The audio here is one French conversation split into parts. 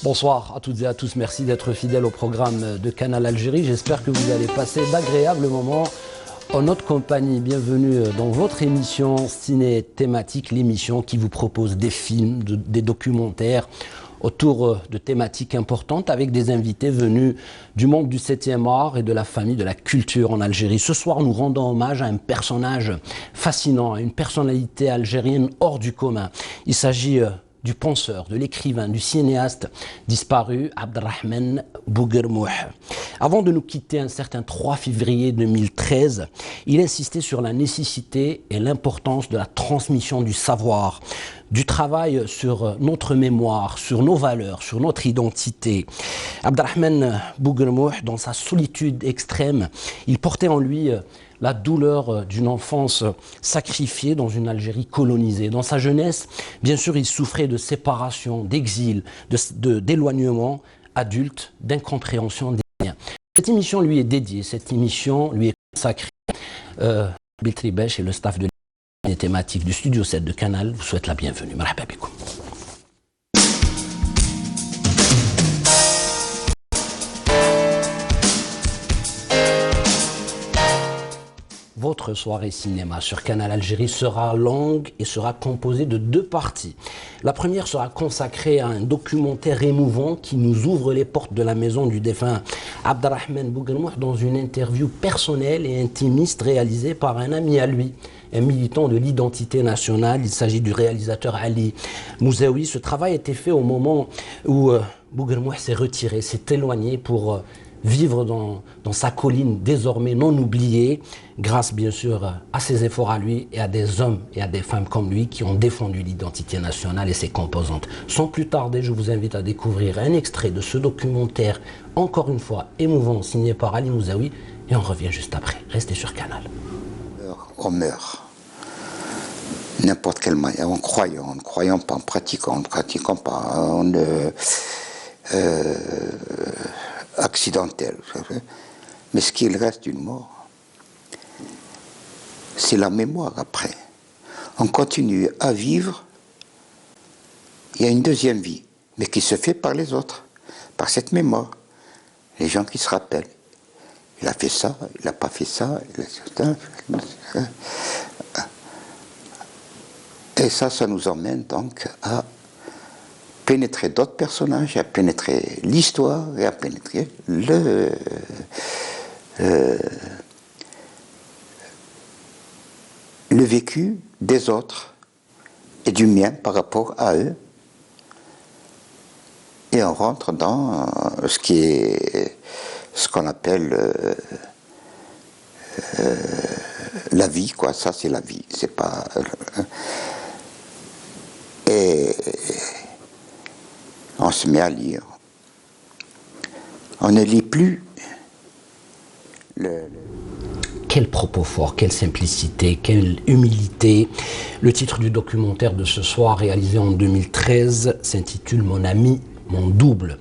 Bonsoir à toutes et à tous, merci d'être fidèles au programme de Canal Algérie. J'espère que vous allez passer d'agréables moments en notre compagnie. Bienvenue dans votre émission Ciné Thématique, l'émission qui vous propose des films, des documentaires autour de thématiques importantes avec des invités venus du monde du 7e art et de la famille de la culture en Algérie. Ce soir, nous rendons hommage à un personnage fascinant, à une personnalité algérienne hors du commun. Il s'agit du penseur, de l'écrivain, du cinéaste disparu, Abderrahmane Bouguermouh. Avant de nous quitter un certain 3 février 2013, il insistait sur la nécessité et l'importance de la transmission du savoir, du travail sur notre mémoire, sur nos valeurs, sur notre identité. Abderrahmane Bouguermouh, dans sa solitude extrême, il portait en lui la douleur d'une enfance sacrifiée dans une Algérie colonisée. Dans sa jeunesse, bien sûr, il souffrait de séparation, d'exil, d'éloignement adulte, d'incompréhension des liens. Cette émission lui est dédiée, cette émission lui est consacrée. Biltri Bech et le staff de les thématiques du Studio 7 de Canal vous souhaitent la bienvenue. Marhaba bikoum. Votre soirée cinéma sur Canal Algérie sera longue et sera composée de 2 parties. La première sera consacrée à un documentaire émouvant qui nous ouvre les portes de la maison du défunt Abderrahmane Bouguermouh dans une interview personnelle et intimiste réalisée par un ami à lui, un militant de l'identité nationale. Il s'agit du réalisateur Ali Mouzaoui. Ce travail a été fait au moment où Bouguermouh s'est retiré, s'est éloigné pour vivre dans sa colline désormais non oubliée, grâce bien sûr à ses efforts à lui et à des hommes et à des femmes comme lui qui ont défendu l'identité nationale et ses composantes. Sans plus tarder, je vous invite à découvrir un extrait de ce documentaire, encore une fois émouvant, signé par Ali Mouzaoui, et on revient juste après. Restez sur Canal. On meurt. N'importe quelle manière, en croyant pas, en pratiquant pas, accidentel. Mais ce qu'il reste d'une mort, c'est la mémoire après. On continue à vivre, il y a une deuxième vie, mais qui se fait par les autres, par cette mémoire. Les gens qui se rappellent. Il a fait ça, il n'a pas fait ça, et ça nous emmène donc à pénétrer d'autres personnages, à pénétrer l'histoire et à pénétrer le vécu des autres et du mien par rapport à eux. Et on rentre dans ce qu'on appelle la vie, quoi. Ça, c'est la vie. C'est pas. Et on se met à lire. On ne lit plus Quel propos fort, quelle simplicité, quelle humilité. Le titre du documentaire de ce soir, réalisé en 2013, s'intitule « Mon ami, mon double ».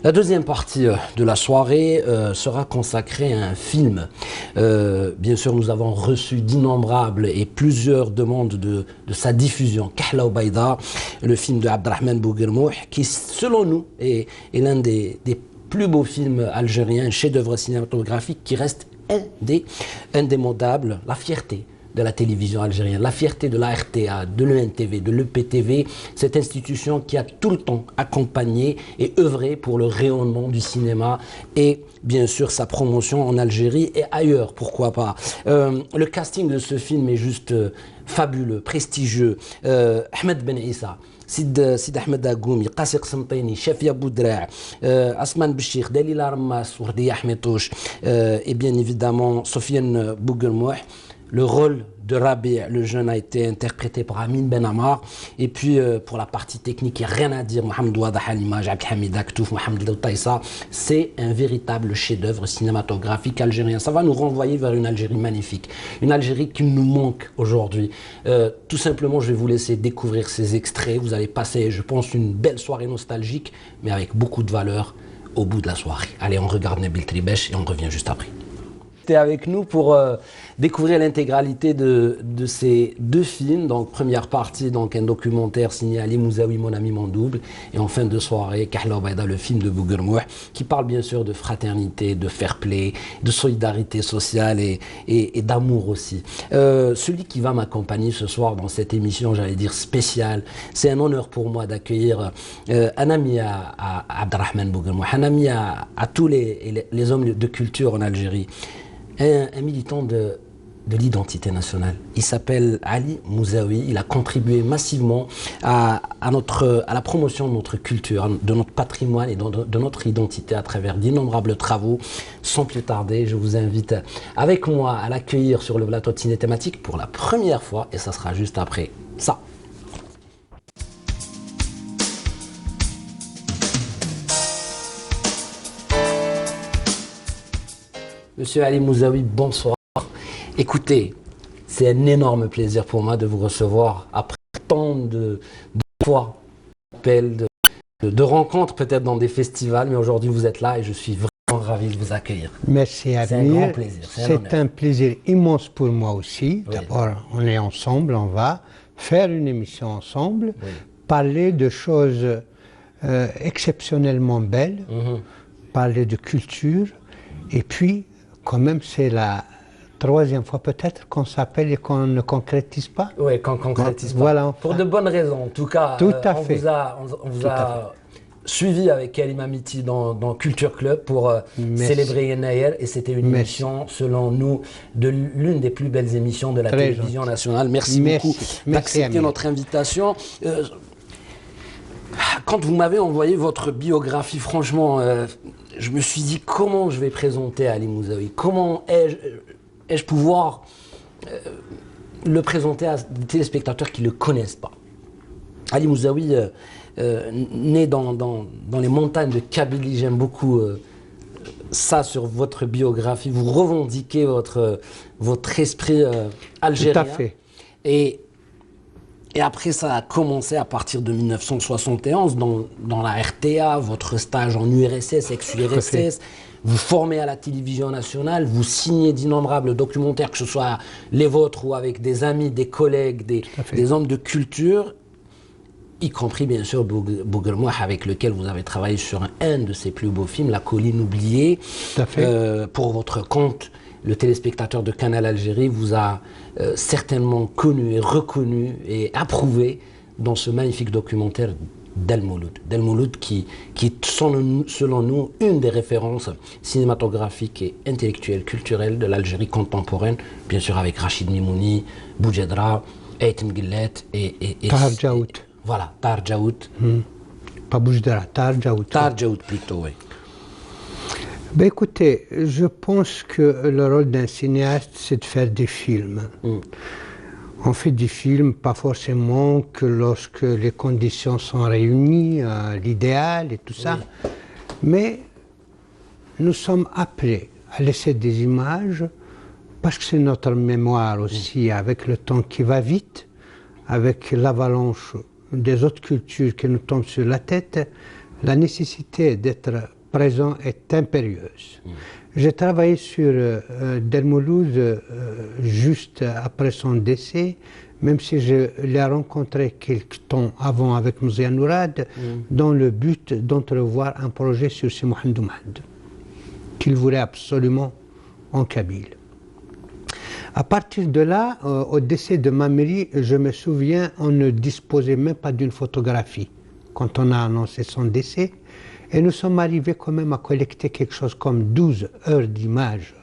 La deuxième partie de la soirée sera consacrée à un film. Bien sûr, nous avons reçu d'innombrables et plusieurs demandes de sa diffusion. Kahla Bayda, le film de Abderrahmane Bouguermouh, qui selon nous est l'un des plus beaux films algériens, un chef-d'œuvre cinématographique qui reste indémodable, la fierté de la télévision algérienne, la fierté de la RTA, de l'ENTV, de l'EPTV, cette institution qui a tout le temps accompagné et œuvré pour le rayonnement du cinéma et bien sûr sa promotion en Algérie et ailleurs, pourquoi pas. Le casting de ce film est juste fabuleux, prestigieux. Ahmed Ben Issa, Sid Ahmed Agoumi, Qassi Qsentini, Chafia Boudra, Asman Bechir, Dalila Rammas, Wardiya Ahmetouche et bien évidemment Sofiane Bouguermouh. Le rôle de Rabi, le jeune, a été interprété par Amin Ben Ammar. Et puis, pour la partie technique, il n'y a rien à dire. Mohamed Ouada Halima, Abdelhamid Aktouf, Mohamed Taïsa. C'est un véritable chef-d'œuvre cinématographique algérien. Ça va nous renvoyer vers une Algérie magnifique. Une Algérie qui nous manque aujourd'hui. Tout simplement, je vais vous laisser découvrir ces extraits. Vous allez passer, je pense, une belle soirée nostalgique, mais avec beaucoup de valeur au bout de la soirée. Allez, on regarde Nabil Tribèche et on revient juste après. rester avec nous pour découvrir l'intégralité de ces deux films. Donc, première partie, donc un documentaire signé Ali Mouzaoui, Mon ami, mon double. Et en fin de soirée, Kahla Baïda, le film de Bouguermouh, qui parle bien sûr de fraternité, de fair play, de solidarité sociale et d'amour aussi. Celui qui va m'accompagner ce soir dans cette émission, j'allais dire spéciale, c'est un honneur pour moi d'accueillir un ami à Abderrahmane Bouguermouh, un ami à tous les hommes de culture en Algérie, un militant de l'identité nationale. Il s'appelle Ali Mouzaoui. Il a contribué massivement à la promotion de notre culture, de notre patrimoine et de notre identité à travers d'innombrables travaux. Sans plus tarder, je vous invite avec moi à l'accueillir sur le plateau de Ciné Thématique pour la première fois, et ça sera juste après ça. Monsieur Ali Mouzaoui, bonsoir. Écoutez, c'est un énorme plaisir pour moi de vous recevoir après tant de fois, de rencontres peut-être dans des festivals, mais aujourd'hui vous êtes là et je suis vraiment ravi de vous accueillir. Merci Amir. C'est un grand plaisir. C'est un plaisir immense pour moi aussi. Oui. D'abord, on est ensemble, on va faire une émission ensemble, oui, parler de choses exceptionnellement belles, parler de culture, et puis quand même c'est la troisième fois peut-être qu'on s'appelle et qu'on ne concrétise pas. Oui, qu'on ne concrétise pas. Voilà. Pour de bonnes raisons. En tout cas, tout à fait. On vous a suivi avec Kalim Amiti dans Culture Club pour célébrer Yenayer. Et c'était une émission, selon nous, de l'une des plus belles émissions de la télévision nationale. Merci beaucoup d'accepter notre invitation. Quand vous m'avez envoyé votre biographie, franchement, je me suis dit comment je vais présenter Ali Mouzaoui. Comment ai-je pouvoir le présenter à des téléspectateurs qui ne le connaissent pas. Ali Mouzaoui, né dans les montagnes de Kabylie, j'aime beaucoup ça sur votre biographie. Vous revendiquez votre esprit algérien. Tout à fait. Et après, ça a commencé à partir de 1971 dans la RTA, votre stage en URSS, ex-URSS. Vous formez à la télévision nationale, vous signez d'innombrables documentaires, que ce soit les vôtres ou avec des amis, des collègues, des hommes de culture, y compris bien sûr Bouguermouh, avec lequel vous avez travaillé sur un de ses plus beaux films, La colline oubliée. Pour votre compte, le téléspectateur de Canal Algérie vous a certainement connu et reconnu et approuvé dans ce magnifique documentaire Del Mouloud, qui est selon nous une des références cinématographiques et intellectuelles, culturelles de l'Algérie contemporaine, bien sûr avec Rachid Mimouni, Boujedra, Eitem Gillet et Tahar Djaout. Voilà, Tahar Djaout. Pas Boujedra, Tahar Djaout. Tahar Djaout plutôt, oui. Ben écoutez, je pense que le rôle d'un cinéaste, c'est de faire des films. On fait des films, pas forcément que lorsque les conditions sont réunies, l'idéal et tout ça, mais nous sommes appelés à laisser des images parce que c'est notre mémoire aussi, avec le temps qui va vite, avec l'avalanche des autres cultures qui nous tombent sur la tête, la nécessité d'être présent est impérieuse. J'ai travaillé sur Del Mouloud juste après son décès, même si je l'ai rencontré quelque temps avant avec Mouzia Nourad, dans le but d'entrevoir un projet sur Si Mohamed Oumad, qu'il voulait absolument en Kabyle. À partir de là, au décès de Mamiri, je me souviens, on ne disposait même pas d'une photographie quand on a annoncé son décès. Et nous sommes arrivés quand même à collecter quelque chose comme 12 heures d'images.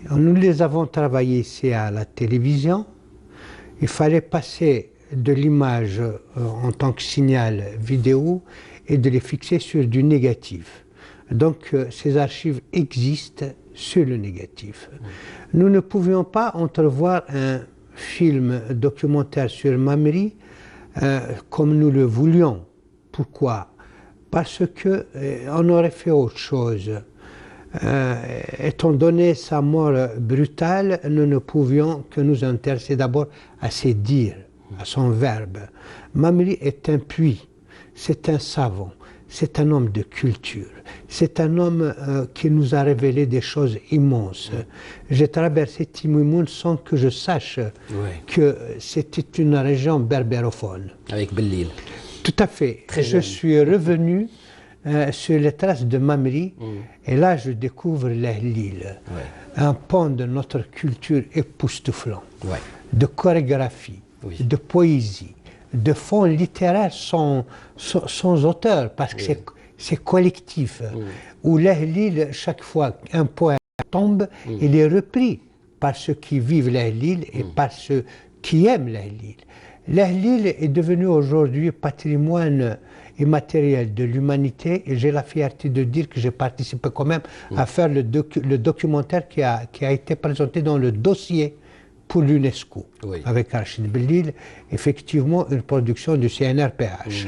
Nous les avons travaillées ici à la télévision. Il fallait passer de l'image en tant que signal vidéo et de les fixer sur du négatif. Donc ces archives existent sur le négatif. Nous ne pouvions pas entrevoir un film documentaire sur Mamri comme nous le voulions. Pourquoi ? Parce qu'on aurait fait autre chose. Étant donné sa mort brutale, nous ne pouvions que nous intéresser d'abord à ses dires, à son verbe. Mamri est un puits, c'est un savant, c'est un homme de culture. C'est un homme qui nous a révélé des choses immenses. J'ai traversé Timimoun sans que je sache que c'était une région berbérophone. Avec Bellil. Tout à fait. Je suis revenu sur les traces de Mamri et là je découvre l'Ahlil, un pan de notre culture époustouflant, de chorégraphie, de poésie, de fonds littéraires sans auteur, parce que c'est collectif, où l'Ahlil, chaque fois qu'un poème tombe, il est repris par ceux qui vivent l'Ahlil et par ceux qui aiment l'Ahlil. L'Ahlil est devenu aujourd'hui patrimoine immatériel de l'humanité et j'ai la fierté de dire que j'ai participé quand même à faire le documentaire qui a été présenté dans le dossier pour l'UNESCO, avec Rachid Bellil, effectivement une production du CNRPH.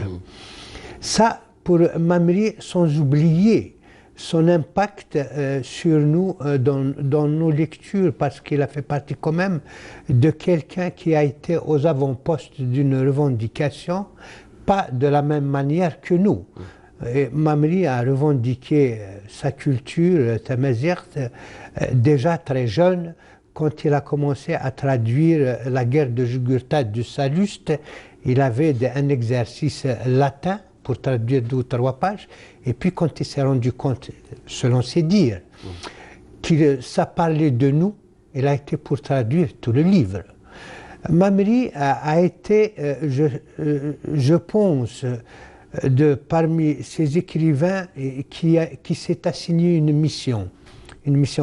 Ça, pour Mamri, sans oublier son impact sur nous dans nos lectures, parce qu'il a fait partie quand même de quelqu'un qui a été aux avant-postes d'une revendication, pas de la même manière que nous. Et Mamri a revendiqué sa culture tamazight déjà très jeune, quand il a commencé à traduire la guerre de Jugurtha du Salluste. Il avait un exercice latin pour traduire 2 ou 3 pages, et puis quand il s'est rendu compte, selon ses dires, que ça parlait de nous, il a été pour traduire tout le livre. Mamri a été, je pense, parmi ces écrivains qui s'est assigné une mission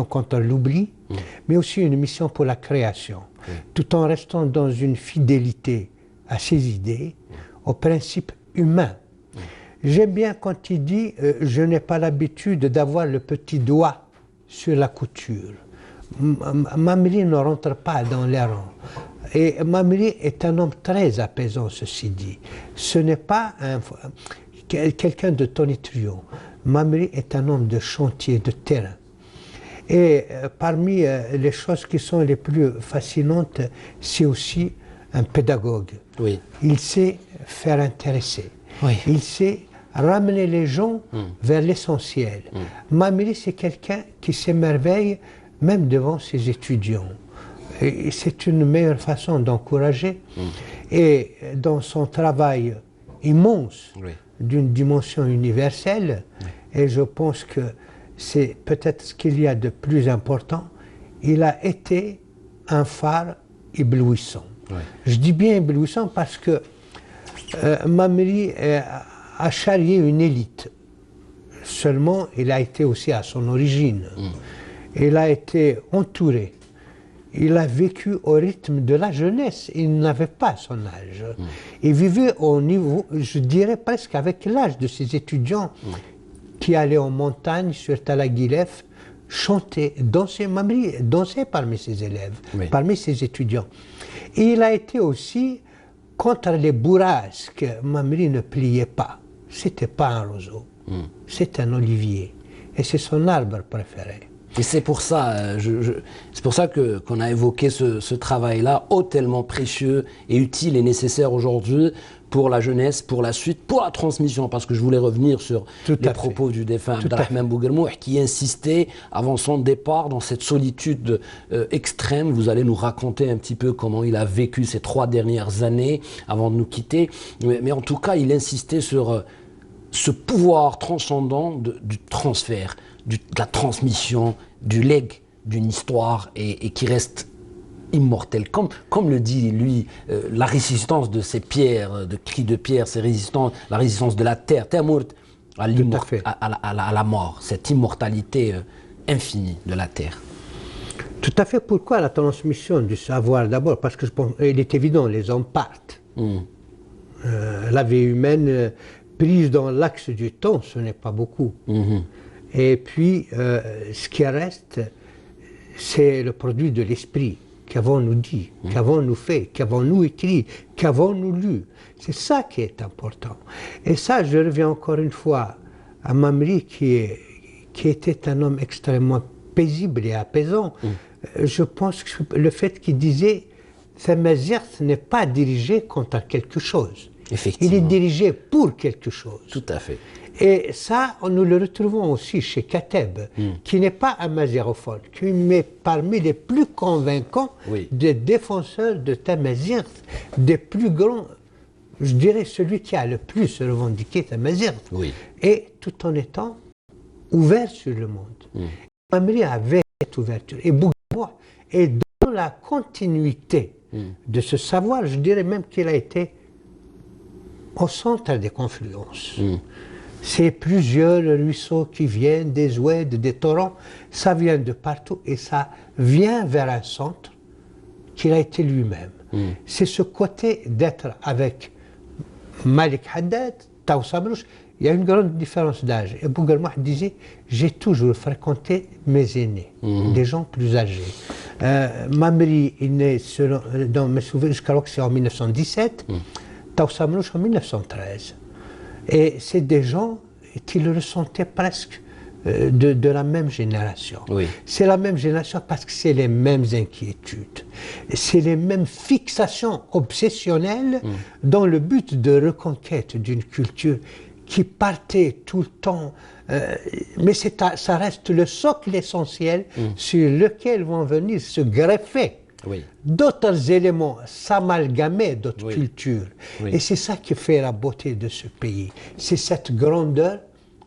contre l'oubli, mais aussi une mission pour la création, tout en restant dans une fidélité à ses idées, aux principes humains. J'aime bien quand il dit « je n'ai pas l'habitude d'avoir le petit doigt sur la couture ». Mamri ne rentre pas dans les rangs. Et Mamri est un homme très apaisant, ceci dit. Ce n'est pas quelqu'un de tonitruant. Mamri est un homme de chantier, de terrain. Et parmi les choses qui sont les plus fascinantes, c'est aussi un pédagogue. Il sait faire intéresser. Il sait ramener les gens vers l'essentiel. Mamri, c'est quelqu'un qui s'émerveille même devant ses étudiants. Et c'est une meilleure façon d'encourager. Et dans son travail immense, d'une dimension universelle, et je pense que c'est peut-être ce qu'il y a de plus important, il a été un phare éblouissant. Je dis bien éblouissant parce que Mamri a charrié une élite. Seulement, il a été aussi à son origine. Il a été entouré. Il a vécu au rythme de la jeunesse. Il n'avait pas son âge. Il vivait au niveau, je dirais presque avec l'âge de ses étudiants qui allaient en montagne sur Talaguilef, chanter, danser. Mamri dansait parmi ses élèves, parmi ses étudiants. Et il a été aussi contre les bourrasques. Mamri ne pliait pas. C'était pas un roseau, c'est un olivier. Et c'est son arbre préféré. Et c'est pour ça, qu'on a évoqué ce travail-là, tellement précieux et utile et nécessaire aujourd'hui pour la jeunesse, pour la suite, pour la transmission. Parce que je voulais revenir sur les propos du défunt Abdelrahman Bouguelmouh, qui insistait avant son départ dans cette solitude extrême. Vous allez nous raconter un petit peu comment il a vécu ces 3 dernières années avant de nous quitter. Mais en tout cas, il insistait sur ce pouvoir transcendant du transfert, de la transmission, du legs d'une histoire et qui reste immortel. Comme le dit lui, la résistance de ces pierres, de cris de pierre, la résistance de la terre, à la mort, cette immortalité infinie de la terre. Tout à fait. Pourquoi la transmission du savoir d'abord? Parce que il est évident, les hommes partent. La vie humaine prise dans l'axe du temps, ce n'est pas beaucoup. Et puis, ce qui reste, c'est le produit de l'esprit. Qu'avons-nous dit, qu'avons-nous fait, qu'avons-nous écrit, qu'avons-nous lu? C'est ça qui est important. Et ça, je reviens encore une fois à Mamri, qui était un homme extrêmement paisible et apaisant. Je pense que le fait qu'il disait « Tamazight n'est pas dirigé contre quelque chose ». Il est dirigé pour quelque chose. Tout à fait. Et ça, nous le retrouvons aussi chez Kateb, qui n'est pas un mazérophone, qui est parmi les plus convaincants des défenseurs de Tamazight, des plus grands, je dirais celui qui a le plus revendiqué Tamazight, et tout en étant ouvert sur le monde. Mamri avait cette ouverture, et Bougainville est dans la continuité de ce savoir, je dirais même qu'il a été au centre des confluences. C'est plusieurs ruisseaux qui viennent, des oueds, des torrents, ça vient de partout et ça vient vers un centre qu'il a été lui-même. C'est ce côté d'être avec Malik Haddad, Taou Sabrouch, il y a une grande différence d'âge. Et Bouguermouh disait, j'ai toujours fréquenté mes aînés, des gens plus âgés. Mamri est né, dans mes souvenirs, je crois que c'est en 1917, Taou Sabrouch en 1913. Et c'est des gens qui le ressentaient presque de la même génération. C'est la même génération parce que c'est les mêmes inquiétudes. C'est les mêmes fixations obsessionnelles dans le but de reconquête d'une culture qui partait tout le temps. Mais ça reste le socle essentiel sur lequel vont venir se greffer d'autres éléments, s'amalgamer d'autres cultures. Et c'est ça qui fait la beauté de ce pays. C'est cette grandeur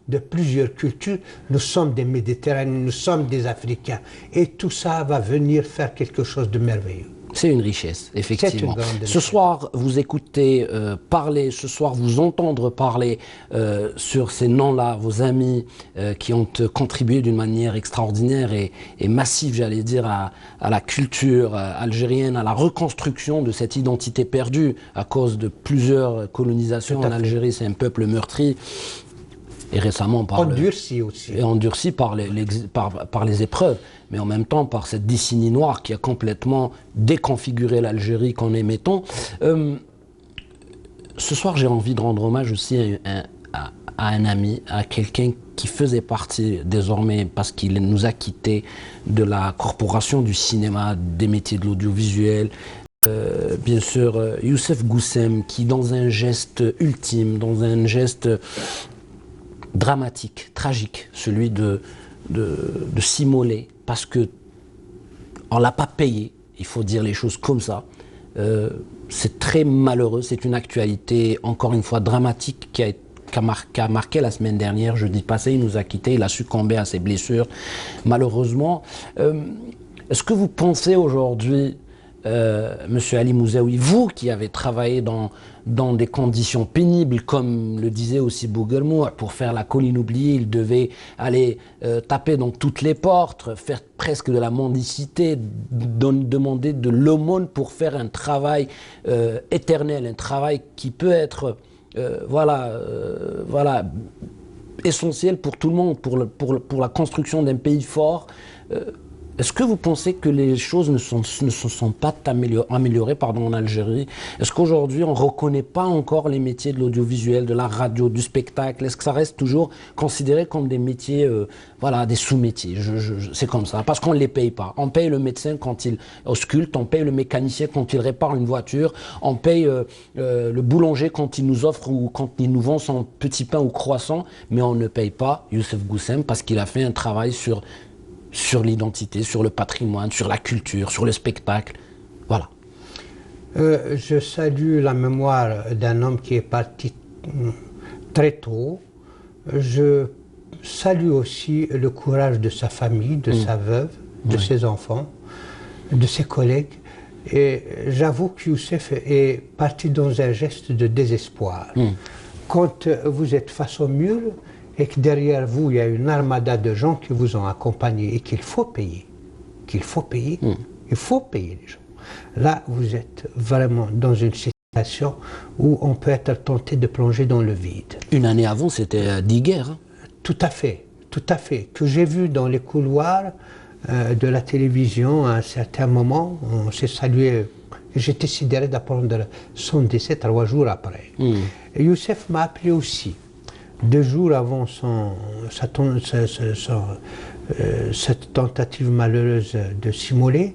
de plusieurs cultures. Nous sommes des Méditerranéens, nous sommes des Africains. Et tout ça va venir faire quelque chose de merveilleux. C'est une richesse, effectivement. Ce soir, vous écoutez parler, ce soir, vous entendre parler sur ces noms-là, vos amis qui ont contribué d'une manière extraordinaire et massive, j'allais dire, à la culture algérienne, à la reconstruction de cette identité perdue à cause de plusieurs colonisations en Algérie. C'est un peuple meurtri. Et récemment endurci aussi. Et endurci par les épreuves, mais en même temps par cette décennie noire qui a complètement déconfiguré l'Algérie qu'on aimait tant. Ce soir, j'ai envie de rendre hommage aussi à un ami, à quelqu'un qui faisait partie désormais, parce qu'il nous a quittés, de la corporation du cinéma, des métiers de l'audiovisuel. Bien sûr, Youssef Goussem, qui dans un geste ultime, dans un geste dramatique, tragique, celui de s'immoler parce que on l'a pas payé, il faut dire les choses comme ça. C'est très malheureux, c'est une actualité encore une fois dramatique qui a marqué la semaine dernière, jeudi passé, il nous a quittés, il a succombé à ses blessures malheureusement. Est-ce que vous pensez aujourd'hui, Monsieur Ali Mouzaoui, vous qui avez travaillé dans des conditions pénibles, comme le disait aussi Bouguermouh, pour faire la colline oubliée, il devait aller taper dans toutes les portes, faire presque de la mendicité, demander de l'aumône pour faire un travail éternel, un travail qui peut être essentiel pour tout le monde, pour la construction d'un pays fort. Est-ce que vous pensez que les choses ne se sont pas améliorées en Algérie? Est-ce qu'aujourd'hui, on ne reconnaît pas encore les métiers de l'audiovisuel, de la radio, du spectacle? Est-ce que ça reste toujours considéré comme des métiers, des sous-métiers? C'est comme ça, parce qu'on ne les paye pas. On paye le médecin quand il ausculte, on paye le mécanicien quand il répare une voiture, on paye le boulanger quand il nous offre ou quand il nous vend son petit pain ou croissant, mais on ne paye pas Youssef Goussem parce qu'il a fait un travail sur l'identité, sur le patrimoine, sur la culture, sur le spectacle. Voilà. Je salue la mémoire d'un homme qui est parti très tôt. Je salue aussi le courage de sa famille, de sa veuve, de ses enfants, de ses collègues. Et j'avoue que Youssef est parti dans un geste de désespoir. Quand vous êtes face au mur, et que derrière vous, il y a une armada de gens qui vous ont accompagné et qu'il faut payer. Il faut payer les gens. Là, vous êtes vraiment dans une situation où on peut être tenté de plonger dans le vide. Une année avant, c'était d'hier. Tout à fait, que j'ai vu dans les couloirs de la télévision à un certain moment. On s'est salué. J'étais sidéré d'apprendre son décès 3 jours après. Et Youssef m'a appelé aussi. 2 jours avant cette tentative malheureuse de s'immoler.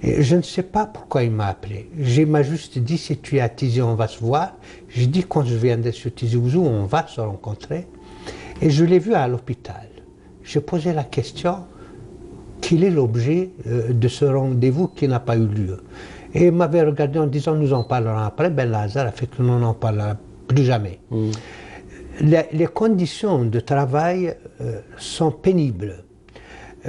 Et je ne sais pas pourquoi il m'a appelé. Il m'a juste dit, si tu es à Tizi, on va se voir. J'ai dit, quand je viendrai sur Tizi Ouzou, on va se rencontrer. Et je l'ai vu à l'hôpital. J'ai posé la question, quel est l'objet de ce rendez-vous qui n'a pas eu lieu? Et il m'avait regardé en disant, nous en parlerons après. Ben, le hasard a fait que nous n'en parlera plus jamais. Les conditions de travail sont pénibles.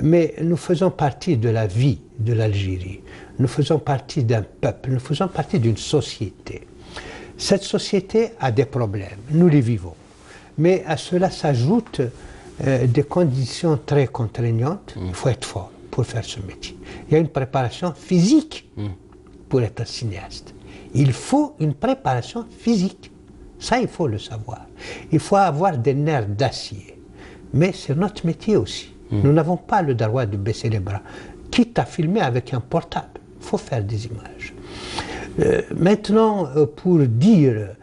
Mais nous faisons partie de la vie de l'Algérie. Nous faisons partie d'un peuple. Nous faisons partie d'une société. Cette société a des problèmes. Nous les vivons. Mais à cela s'ajoutent des conditions très contraignantes. Il faut être fort pour faire ce métier. Il y a une préparation physique pour être cinéaste. Il faut une préparation physique. Ça, il faut le savoir. Il faut avoir des nerfs d'acier. Mais c'est notre métier aussi. Nous n'avons pas le droit de baisser les bras. Quitte à filmer avec un portable, il faut faire des images. Maintenant, pour dire,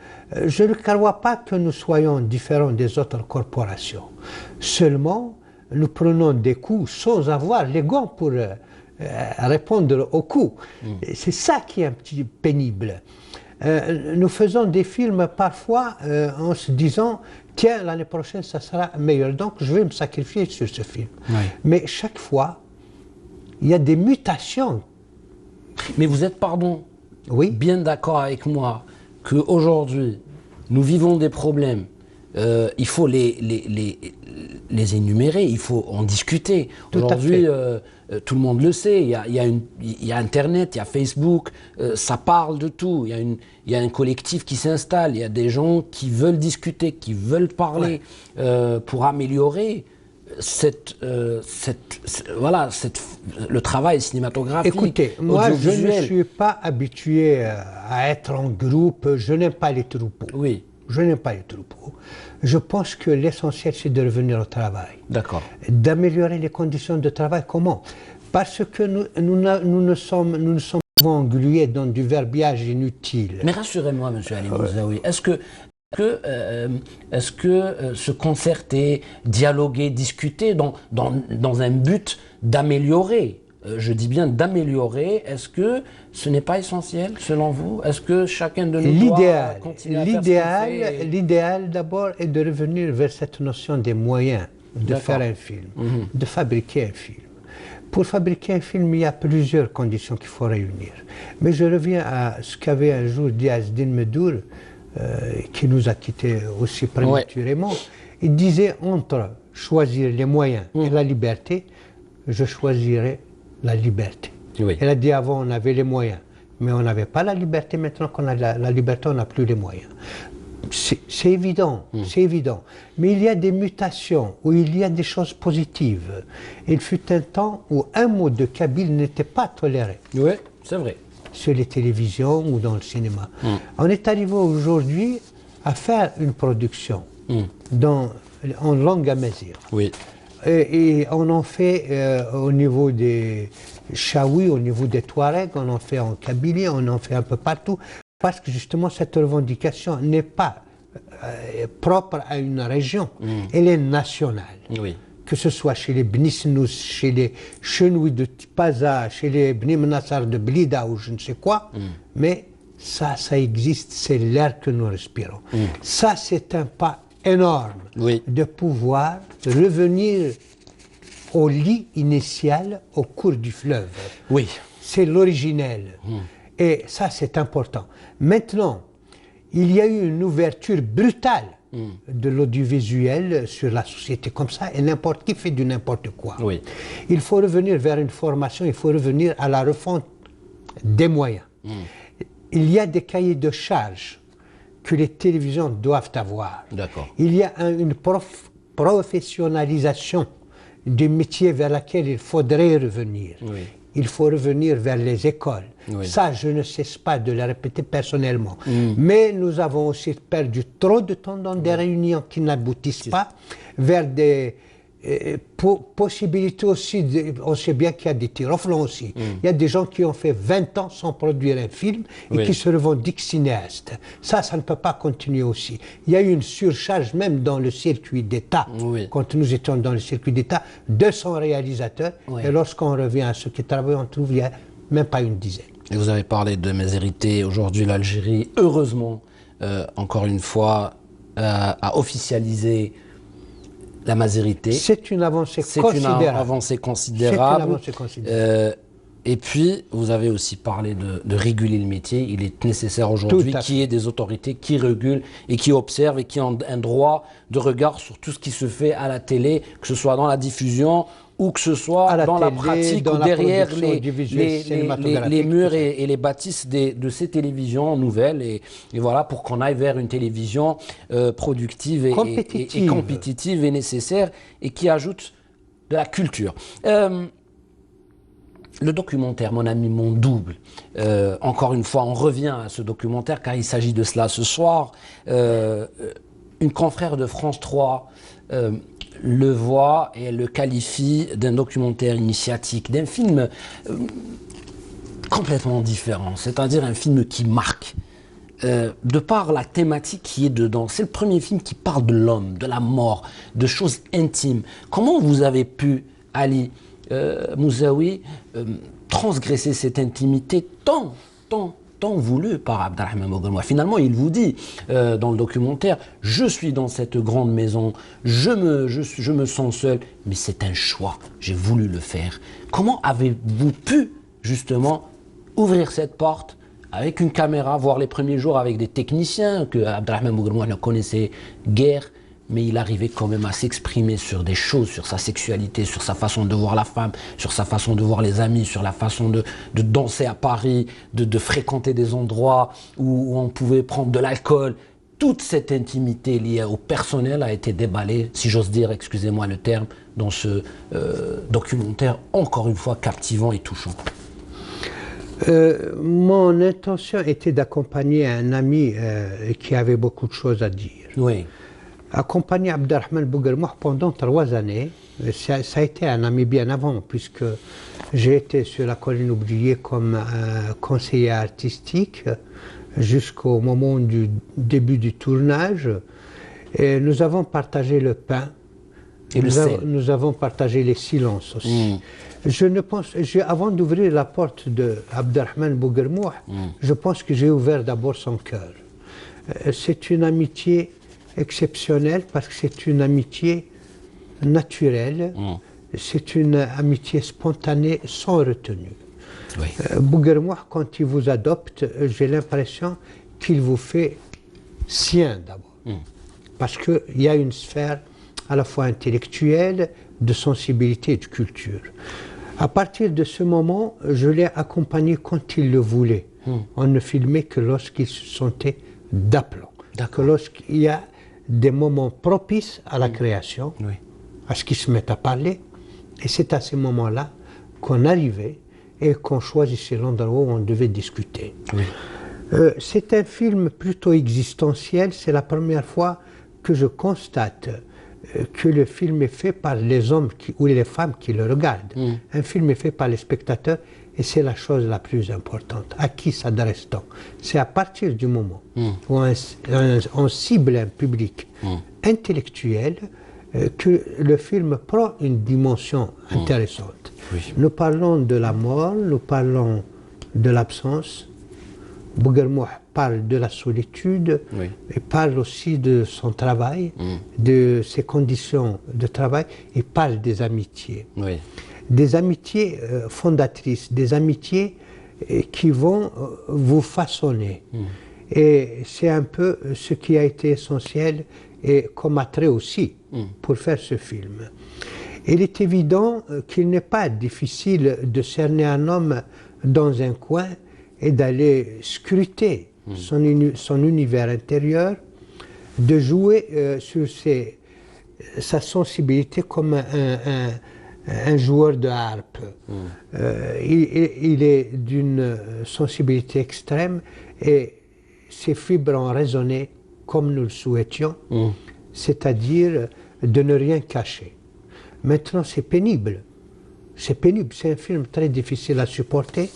je ne crois pas que nous soyons différents des autres corporations. Seulement, nous prenons des coups sans avoir les gants pour répondre aux coups. C'est ça qui est un petit pénible. Nous faisons des films parfois en se disant « Tiens, l'année prochaine, ça sera meilleur, donc je vais me sacrifier sur ce film. » Mais chaque fois, il y a des mutations. Mais vous êtes, pardon, bien d'accord avec moi qu'aujourd'hui, nous vivons des problèmes. Il faut les énumérer, il faut en discuter. Aujourd'hui, tout le monde le sait, il y a Internet, il y a Facebook, ça parle de tout. Il y a un collectif qui s'installe, il y a des gens qui veulent discuter, qui veulent parler pour améliorer le travail cinématographique. Écoutez, moi je ne suis pas habitué à être en groupe, je n'aime pas les troupeaux. Oui. Je n'aime pas les troupeaux. Je pense que l'essentiel, c'est de revenir au travail. D'accord. D'améliorer les conditions de travail. Comment? Parce que nous ne sommes souvent englués dans du verbiage inutile. Mais rassurez-moi, M. Ali Moussaoui, est-ce que se concerter, dialoguer, discuter dans un but d'améliorer, je dis bien d'améliorer, est-ce que ce n'est pas essentiel selon vous? Est-ce que chacun de nous doit continuer à faire ce qu'il fait? L'idéal d'abord est de revenir vers cette notion des moyens de faire un film, de fabriquer un film. Pour fabriquer un film, il y a plusieurs conditions qu'il faut réunir. Mais je reviens à ce qu'avait un jour dit Azdin Medour, qui nous a quittés aussi prématurément. Il disait, entre choisir les moyens et la liberté, je choisirais la liberté. Elle a dit, avant on avait les moyens, mais on n'avait pas la liberté. Maintenant qu'on a la liberté, on n'a plus les moyens. C'est évident, c'est évident. Mais il y a des mutations, où il y a des choses positives. Il fut un temps où un mot de kabyle n'était pas toléré. Oui, c'est vrai. Sur les télévisions ou dans le cinéma. On est arrivé aujourd'hui à faire une production en langue amazigh. Oui. Et on en fait au niveau des Chaouis, au niveau des Touaregs, on en fait en Kabylie, on en fait un peu partout, parce que justement cette revendication n'est pas propre à une région, elle est nationale. Oui. Que ce soit chez les Bnisnous, chez les Chenouis de Tipaza, chez les Bni Mnassar de Blida ou je ne sais quoi, mais ça existe, c'est l'air que nous respirons. Ça, c'est un pas énorme de pouvoir revenir au lit initial au cours du fleuve. Oui. C'est l'originel. Et ça, c'est important. Maintenant, il y a eu une ouverture brutale de l'audiovisuel sur la société comme ça, et n'importe qui fait du n'importe quoi. Oui. Il faut revenir vers une formation, il faut revenir à la refonte des moyens. Il y a des cahiers de charges que les télévisions doivent avoir. Il y a une professionnalisation du métier vers laquelle il faudrait revenir. Il faut revenir vers les écoles. Ça, je ne cesse pas de le répéter personnellement. Mais nous avons aussi perdu trop de temps dans des réunions qui n'aboutissent pas, vers des possibilités aussi. On sait bien qu'il y a des tiroflons aussi. Il y a des gens qui ont fait 20 ans sans produire un film et qui se revendiquent cinéastes. Ça ne peut pas continuer aussi. Il y a eu une surcharge même dans le circuit d'État. Quand nous étions dans le circuit d'État, 200 réalisateurs. Et lorsqu'on revient à ceux qui travaillent, on trouve qu'il n'y a même pas une dizaine. Et vous avez parlé de mes hérités. Aujourd'hui, l'Algérie, heureusement, encore une fois, a officialisé la Mazérité. C'est une avancée considérable. C'est une avancée considérable. C'est une avancée considérable. Et puis, vous avez aussi parlé de réguler le métier. Il est nécessaire aujourd'hui qu'il y ait des autorités qui régulent et qui observent et qui ont un droit de regard sur tout ce qui se fait à la télé, que ce soit dans la diffusion ou que ce soit dans la pratique ou derrière les murs et les bâtisses de ces télévisions nouvelles. Et voilà, pour qu'on aille vers une télévision productive et compétitive et nécessaire et qui ajoute de la culture. Le documentaire Mon ami, mon double, encore une fois, on revient à ce documentaire car il s'agit de cela ce soir. Une confrère de France 3 le voit et elle le qualifie d'un documentaire initiatique, d'un film complètement différent, c'est-à-dire un film qui marque. De par la thématique qui est dedans, c'est le premier film qui parle de l'homme, de la mort, de choses intimes. Comment vous avez pu, Ali Moussaoui, transgresser cette intimité tant voulue par Abderrahmane Bouguelmoua? Finalement, il vous dit dans le documentaire, je suis dans cette grande maison, je me sens seul, mais c'est un choix, j'ai voulu le faire. Comment avez-vous pu justement ouvrir cette porte avec une caméra, voir les premiers jours avec des techniciens que Abderrahmane Bouguelmoua ne connaissait guère, mais il arrivait quand même à s'exprimer sur des choses, sur sa sexualité, sur sa façon de voir la femme, sur sa façon de voir les amis, sur la façon de danser à Paris, de fréquenter des endroits où on pouvait prendre de l'alcool. Toute cette intimité liée au personnel a été déballée, si j'ose dire, excusez-moi le terme, dans ce documentaire encore une fois captivant et touchant. Mon intention était d'accompagner un ami qui avait beaucoup de choses à dire. Oui. Accompagner Abderrahmane Bouguelmoua pendant 3 années, ça a été un ami bien avant, puisque j'ai été sur la colline oubliée comme conseiller artistique jusqu'au moment du début du tournage. Et nous avons partagé le pain, et nous avons partagé les silences aussi. Avant d'ouvrir la porte de Abderrahmane Bouguelmoua, je pense que j'ai ouvert d'abord son cœur. C'est une amitié exceptionnelle parce que c'est une amitié naturelle, c'est une amitié spontanée sans retenue. Oui. Bouguelmoua, quand il vous adopte, j'ai l'impression qu'il vous fait sien d'abord. Parce qu'il y a une sphère à la fois intellectuelle, de sensibilité et de culture. À partir de ce moment, je l'ai accompagné quand il le voulait. On ne filmait que lorsqu'il se sentait d'aplomb. Que lorsqu'il y a des moments propices à la création, à ce qu'ils se mettent à parler. Et c'est à ces moments-là qu'on arrivait et qu'on choisissait l'endroit où on devait discuter. C'est un film plutôt existentiel. C'est la première fois que je constate que le film est fait par les hommes ou les femmes qui le regardent. Un film est fait par les spectateurs et c'est la chose la plus importante. À qui s'adresse-t-on? C'est à partir du moment où on cible un public intellectuel que le film prend une dimension intéressante. Nous parlons de la mort, nous parlons de l'absence. Bouguelmoua parle de la solitude, il parle aussi de son travail, de ses conditions de travail, il parle des amitiés. Des amitiés fondatrices, des amitiés qui vont vous façonner. Et c'est un peu ce qui a été essentiel et comme attrait aussi pour faire ce film. Il est évident qu'il n'est pas difficile de cerner un homme dans un coin et d'aller scruter son univers intérieur, de jouer sur sa sensibilité comme un joueur de harpe. Il est d'une sensibilité extrême et ses fibres ont résonné comme nous le souhaitions, c'est-à-dire de ne rien cacher. Maintenant, c'est pénible. C'est pénible, c'est un film très difficile à supporter.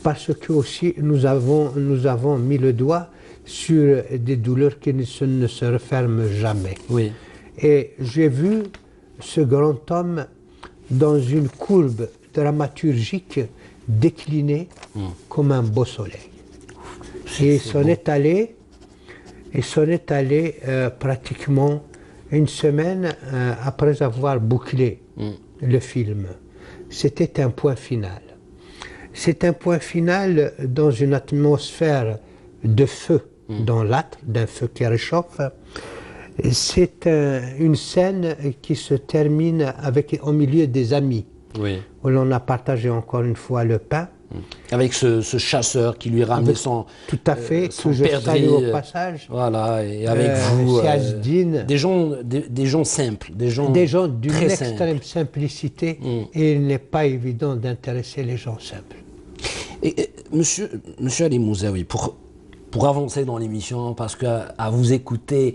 Parce que aussi nous avons mis le doigt sur des douleurs qui ne se referment jamais. Et j'ai vu ce grand homme dans une courbe dramaturgique déclinée comme un beau soleil. Et il s'en est allé pratiquement une semaine après avoir bouclé le film. C'était un point final. C'est un point final dans une atmosphère de feu dans l'âtre, d'un feu qui réchauffe. C'est une scène qui se termine au milieu des amis, où l'on a partagé encore une fois le pain. Avec ce chasseur qui lui ramenait son tout à fait, son que je salue perdrix, au passage. Voilà, et avec vous, des gens simples, des gens d'une très extrême simplicité, et il n'est pas évident d'intéresser les gens simples. Et monsieur Ali Mouzaoui, pour avancer dans l'émission, parce qu'à vous écouter,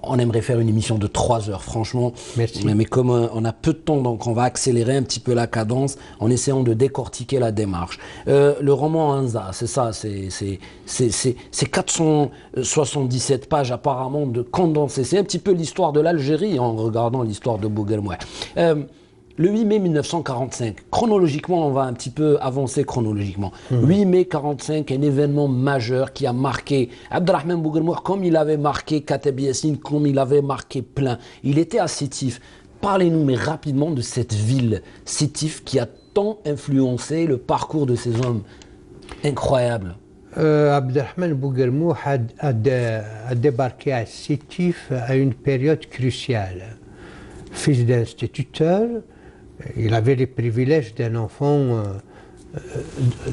on aimerait faire une émission de 3 heures, franchement. Merci. Mais comme on a peu de temps, donc on va accélérer un petit peu la cadence en essayant de décortiquer la démarche. Le roman Anza, c'est ça, c'est 477 pages apparemment de condensé. C'est un petit peu l'histoire de l'Algérie en regardant l'histoire de Bouguermoueh. Le 8 mai 1945, chronologiquement, on va un petit peu avancer chronologiquement. 8 mai 1945, un événement majeur qui a marqué Abdelrahman Bouguermoueh comme il avait marqué Kateb Yassine, comme il avait marqué plein. Il était à Sétif. Parlez-nous, mais rapidement, de cette ville, Sétif, qui a tant influencé le parcours de ces hommes incroyables. Abdelrahman Bouguermoueh a débarqué à Sétif à une période cruciale. Fils d'instituteur, il avait les privilèges d'un enfant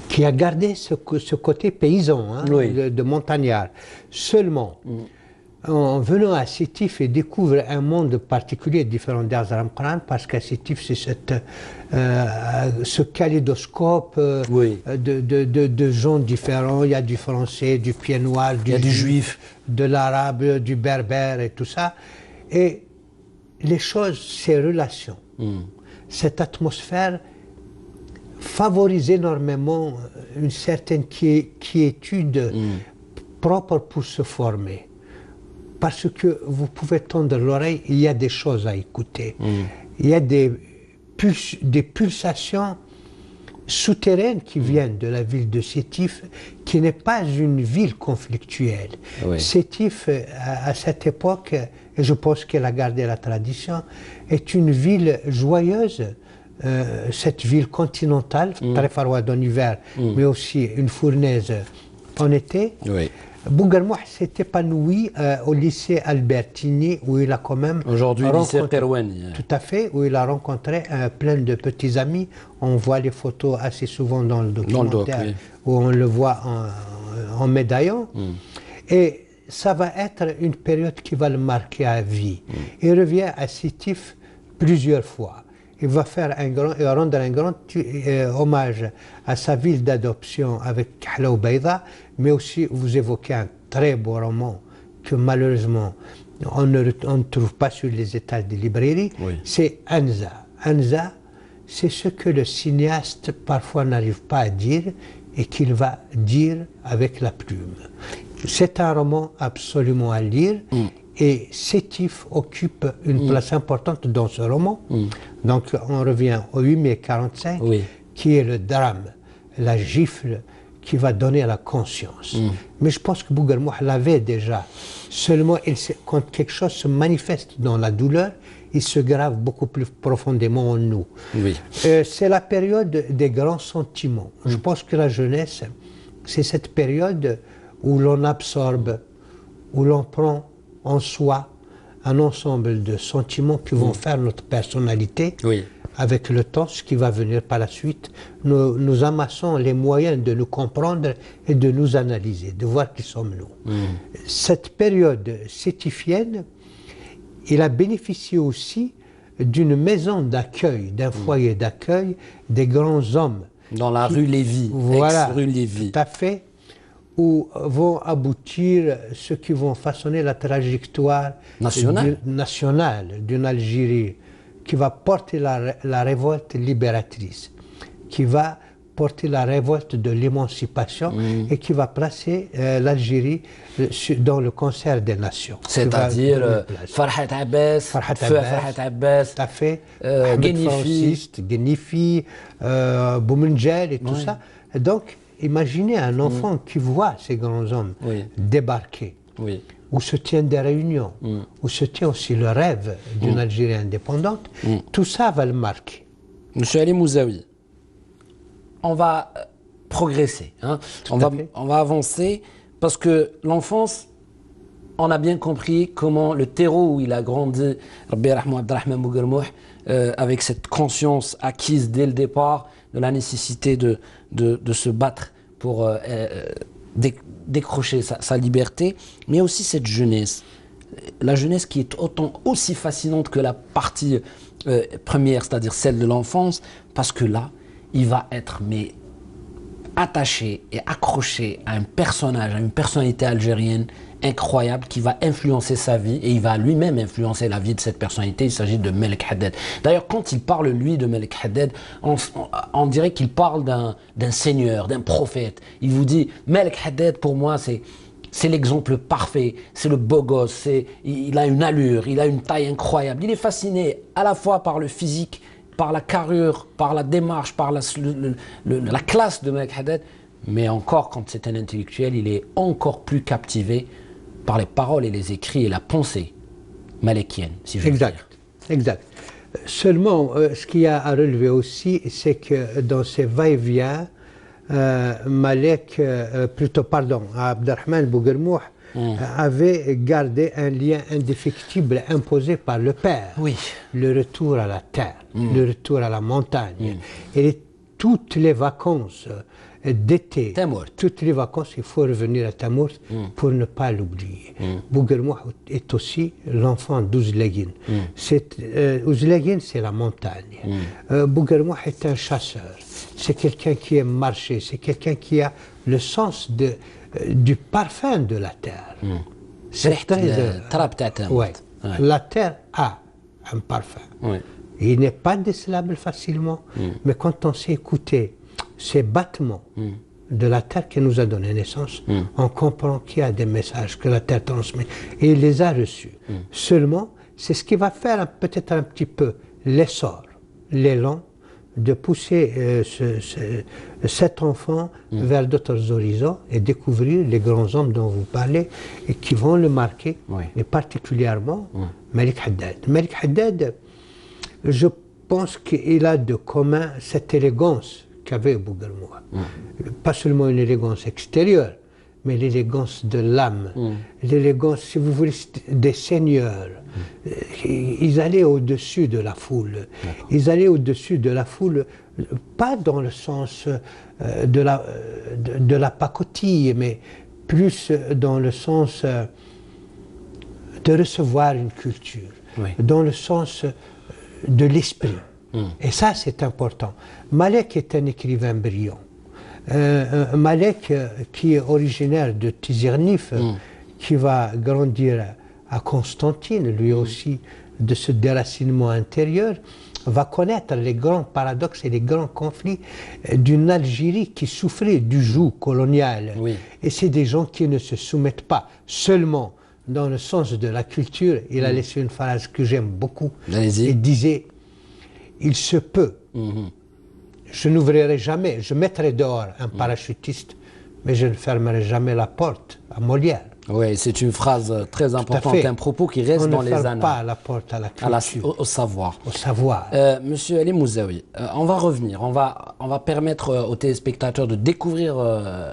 qui a gardé ce côté paysan, de montagnard. Seulement, en venant à Sétif, il découvre un monde particulier différent d'Azram Khan, parce qu'à Sétif, c'est ce kaléidoscope de gens différents. Il y a du français, du pied noir, du juif, de l'arabe, du berbère et tout ça. Et les choses, ces relations, cette atmosphère favorise énormément une certaine quiétude propre pour se former. Parce que vous pouvez tendre l'oreille, il y a des choses à écouter. Il y a des pulsations souterraines qui viennent de la ville de Sétif, qui n'est pas une ville conflictuelle. Sétif, à cette époque, et je pense qu'elle a gardé la tradition, est une ville joyeuse, cette ville continentale, très farouade en hiver, mais aussi une fournaise en été. Bouguermoueh s'est épanoui au lycée Albertini, où il a quand même... Aujourd'hui, lycée Terouani. Tout à fait, où il a rencontré plein de petits amis. On voit les photos assez souvent dans le documentaire, où on le voit en médaillon. Et ça va être une période qui va le marquer à vie. Il revient à Sétif plusieurs fois. Il va rendre un grand hommage à sa ville d'adoption avec Kahla Bayda, mais aussi vous évoquez un très beau roman que malheureusement on ne trouve pas sur les étals des librairies, c'est Anza. Anza, c'est ce que le cinéaste parfois n'arrive pas à dire et qu'il va dire avec la plume. C'est un roman absolument à lire. Et Sétif occupe une place importante dans ce roman. Donc on revient au 8 mai 1945, qui est le drame, la gifle qui va donner à la conscience. Mais je pense que Bouguermoueh l'avait déjà. Seulement, quand quelque chose se manifeste dans la douleur, il se grave beaucoup plus profondément en nous. C'est la période des grands sentiments. Je pense que la jeunesse, c'est cette période où l'on absorbe, où l'on prend en soi un ensemble de sentiments qui vont faire notre personnalité. Avec le temps, ce qui va venir par la suite, nous amassons les moyens de nous comprendre et de nous analyser, de voir qui sommes-nous. Cette période sétifienne, il a bénéficié aussi d'une maison d'accueil, d'un foyer d'accueil des grands hommes. Dans la rue Lévy, ex-rue Lévy. Tout à fait, où vont aboutir ceux qui vont façonner la trajectoire nationale d'une Algérie, qui va porter la révolte libératrice, qui va porter la révolte de l'émancipation et qui va placer l'Algérie dans le concert des nations. C'est-à-dire Farhat Abbas, Farhat Abbas, tout à fait, Genifi, Boumenjel et tout ça. Donc, imaginez un enfant qui voit ces grands hommes débarquer. où se tiennent des réunions, où se tient aussi le rêve d'une Algérie indépendante, tout ça va le marquer. Monsieur Ali Mouzaoui, on va progresser, hein. On va avancer, parce que l'enfance, on a bien compris comment le terreau où il a grandi, Rabbi Rahman Abdelrahman Bouguermouh, avec cette conscience acquise dès le départ de la nécessité de se battre pour décrocher sa liberté, mais aussi cette jeunesse. La jeunesse qui est aussi fascinante que la partie première, c'est-à-dire celle de l'enfance, parce que là, il va être attaché et accroché à un personnage, à une personnalité algérienne incroyable qui va influencer sa vie, et il va lui-même influencer la vie de cette personnalité. Il s'agit de Melek Haddad. D'ailleurs, quand il parle, lui, de Melek Haddad, on dirait qu'il parle d'un seigneur, d'un prophète. Il vous dit, Melek Haddad, pour moi, c'est l'exemple parfait, c'est le beau gosse, il a une allure, il a une taille incroyable. Il est fasciné à la fois par le physique, par la carrure, par la démarche, par la classe de Melek Haddad, mais encore, quand c'est un intellectuel, il est encore plus captivé par les paroles et les écrits et la pensée malekienne, si je veux dire. Exact. Seulement, ce qu'il y a à relever aussi, c'est que dans ces va-et-vient, Abdelrahman Bouguermouh avait gardé un lien indéfectible imposé par le père. Oui. Le retour à la terre, le retour à la montagne. Et toutes les vacances d'été, toutes les vacances, il faut revenir à Tamourt pour ne pas l'oublier. Bouguermouh est aussi l'enfant d'Ouzleguine. Ouzleguine, c'est la montagne. Bouguermouh est un chasseur. C'est quelqu'un qui aime marcher, c'est quelqu'un qui a le sens du parfum de la terre. La terre a un parfum. Il n'est pas décelable facilement, mais quand on sait écouter ces battements de la terre qui nous a donné naissance, on comprend qu'il y a des messages que la terre transmet, et il les a reçus. Seulement, c'est ce qui va faire peut-être un petit peu l'essor, l'élan, de pousser cet enfant vers d'autres horizons et découvrir les grands hommes dont vous parlez et qui vont le marquer, et particulièrement Melek Haddad. Melek Haddad, je pense qu'il a de commun cette élégance qu'avait Bouguermouh. Pas seulement une élégance extérieure, mais l'élégance de l'âme, l'élégance, si vous voulez, des seigneurs. Ils allaient au-dessus de la foule. Ils allaient au-dessus de la foule, pas dans le sens de la pacotille, mais plus dans le sens de recevoir une culture, dans le sens de l'esprit. Et ça, c'est important. Malek est un écrivain brillant. Malek, qui est originaire de Tizirnif, qui va grandir à Constantine, lui aussi, de ce déracinement intérieur, va connaître les grands paradoxes et les grands conflits d'une Algérie qui souffrait du joug colonial. Et c'est des gens qui ne se soumettent pas seulement dans le sens de la culture. Il a laissé une phrase que j'aime beaucoup. Il disait: il se peut, je n'ouvrirai jamais, je mettrai dehors un parachutiste, mais je ne fermerai jamais la porte à Molière. Oui, c'est une phrase très importante, un propos qui reste dans les annales. On ne ferme pas la porte à la culture. Au savoir. Au savoir. Monsieur Ali Mouzaoui, on va revenir, on va permettre aux téléspectateurs de découvrir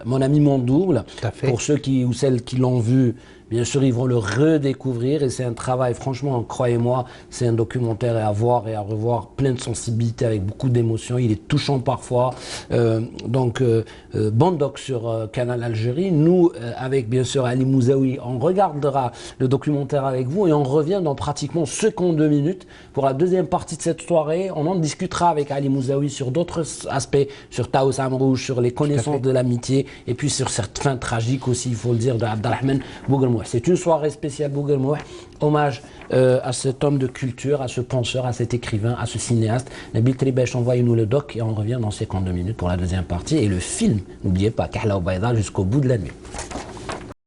Mon ami mon double. Pour ceux ou celles qui l'ont vu, bien sûr, ils vont le redécouvrir, et c'est un travail, franchement, croyez-moi, c'est un documentaire à voir et à revoir, plein de sensibilité, avec beaucoup d'émotions. Il est touchant parfois. Bon doc sur Canal Algérie. Nous, avec bien sûr Ali Mouzaoui, on regardera le documentaire avec vous, et on revient dans pratiquement 52 minutes pour la deuxième partie de cette soirée. On en discutera avec Ali Mouzaoui sur d'autres aspects, sur Taous Amrouche, sur les connaissances de l'amitié, et puis sur cette fin tragique aussi, il faut le dire, d'Abdelrahman Bouguermouh. C'est une soirée spéciale Bouguermouh, hommage à cet homme de culture, à ce penseur, à cet écrivain, à ce cinéaste. Nabil Tribèche, envoyez-nous le doc, et on revient dans 52 minutes pour la deuxième partie. Et le film, n'oubliez pas, Kahla ou Baïda jusqu'au bout de la nuit.